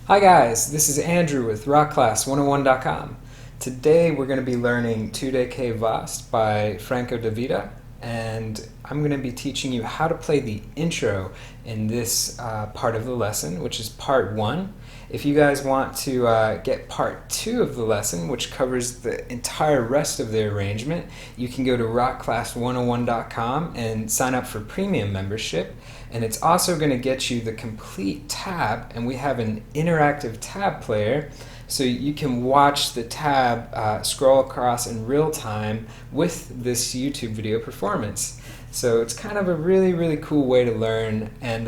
Hi guys, this is Andrew with rockclass101.com. Today we're going to be learning Que Vas by Franco De Vita, and I'm going to be teaching you how to play the intro in this part of the lesson, which is part 1. If you guys want to get part 2 of the lesson, which covers the entire rest of the arrangement, you can go to rockclass101.com and sign up for premium membership. And it's also going to get you the complete tab, and we have an interactive tab player, so you can watch the tab scroll across in real time with this YouTube video performance. So it's kind of a really cool way to learn, and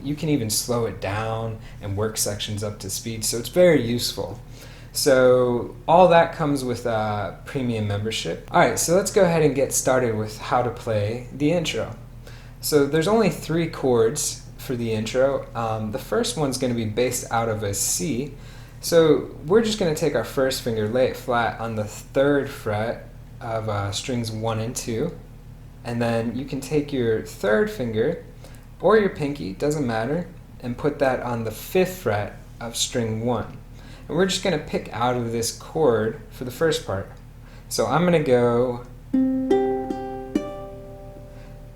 you can even slow it down and work sections up to speed, so it's very useful. So all that comes with premium membership. Alright, so let's go ahead and get started with how to play the intro. So there's only 3 chords for the intro. The first one's going to be based out of a C. So we're just going to take our first finger, lay it flat on the 3rd fret of strings 1 and 2. And then you can take your 3rd finger, or your pinky, doesn't matter, and put that on the 5th fret of string 1. And we're just going to pick out of this chord for the first part. So I'm going to go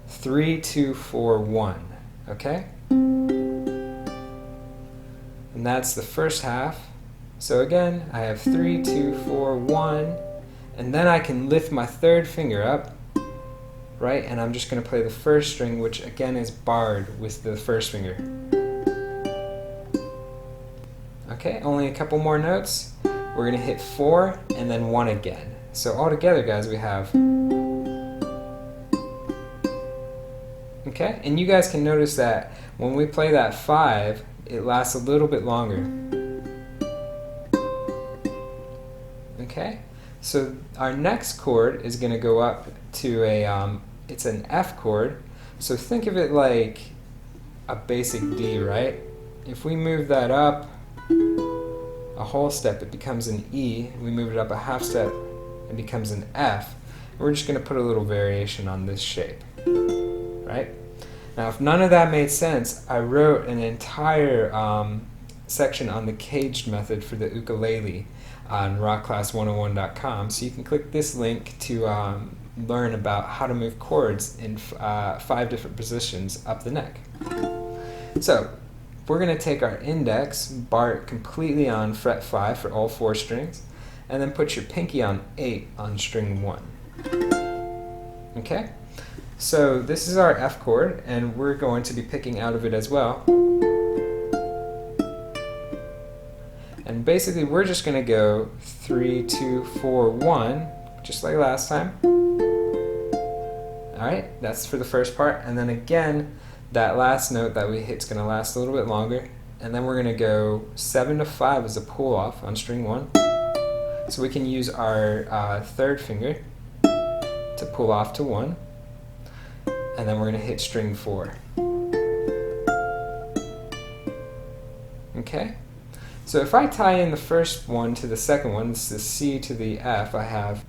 3, 2, 4, 1, okay? And that's the first half. So again, I have 3, 2, 4, 1, and then I can lift my 3rd finger up, right? And I'm just going to play the first string, which again is barred with the first finger. Okay, only a couple more notes. We're going to hit 4 and then 1 again. So all together, guys, we have... Okay, and you guys can notice that when we play that 5, it lasts a little bit longer. Okay, so our next chord is going to go up to it's an F chord. So think of it like a basic D, right? If we move that up a whole step, it becomes an E. We move it up a half step, it becomes an F. We're just going to put a little variation on this shape. Right? Now, if none of that made sense, I wrote an entire section on the caged method for the ukulele on rockclass101.com, so you can click this link to learn about how to move chords in 5 different positions up the neck. So, we're going to take our index, bar it completely on fret 5 for all 4 strings, and then put your pinky on 8 on string 1. Okay? So this is our F chord, and we're going to be picking out of it as well. And basically we're just going to go 3, 2, 4, 1, just like last time. Alright, that's for the first part, and then again, that last note that we hit is going to last a little bit longer, and then we're going to go 7 to 5 as a pull off on string 1. So we can use our 3rd finger to pull off to 1. And then we're going to hit string 4. Okay? So if I tie in the first one to the second one, this is the C to the F, I have...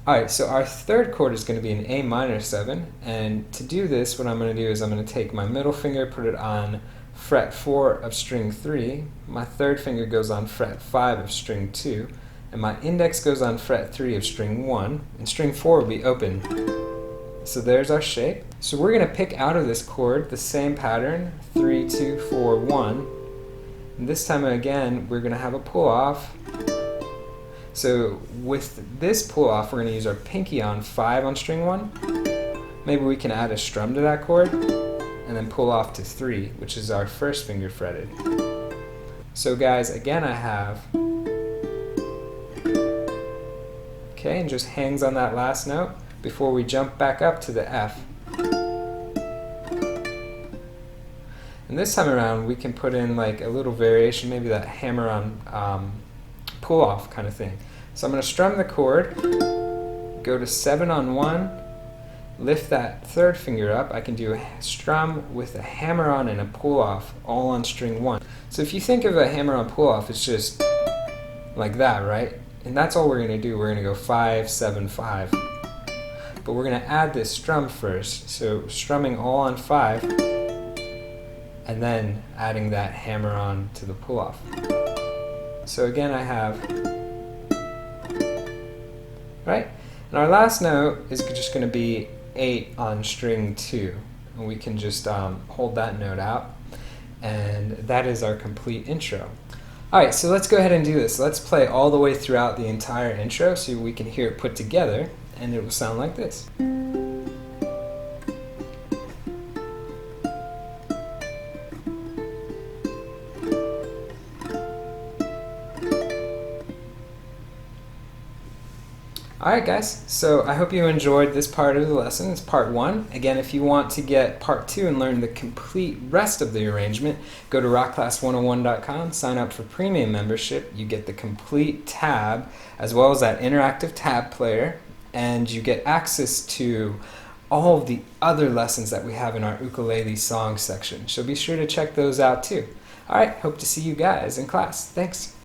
Alright, so our 3rd chord is going to be an A minor 7, and to do this, what I'm going to do is I'm going to take my middle finger, put it on fret 4 of string 3, my 3rd finger goes on fret 5 of string 2, and my index goes on fret 3 of string 1, and string 4 will be open. So there's our shape. So we're going to pick out of this chord the same pattern, 3, 2, 4, 1. And this time again, we're going to have a pull off. So with this pull off, we're going to use our pinky on 5 on string 1. Maybe we can add a strum to that chord, and then pull off to 3, which is our first finger fretted. So guys, again I have... Okay, and just hangs on that last note before we jump back up to the F. And this time around we can put in like a little variation, maybe that hammer on pull off kind of thing. So I'm going to strum the chord, go to 7 on 1, lift that 3rd finger up. I can do a strum with a hammer on and a pull off all on string 1. So if you think of a hammer on pull off, it's just like that, right? And that's all we're going to do. We're going to go 5, 7, 5. but we're going to add this strum first. So strumming all on 5, and then adding that hammer on to the pull-off. So again, I have, right? And our last note is just going to be 8 on string 2. And we can just hold that note out. And that is our complete intro. Alright, so let's go ahead and do this. Let's play all the way throughout the entire intro so we can hear it put together, and it will sound like this. Alright guys, so I hope you enjoyed this part of the lesson. It's part 1. Again, if you want to get part 2 and learn the complete rest of the arrangement, go to rockclass101.com, sign up for premium membership. You get the complete tab as well as that interactive tab player, and you get access to all of the other lessons that we have in our ukulele song section. So be sure to check those out too. Alright, hope to see you guys in class. Thanks.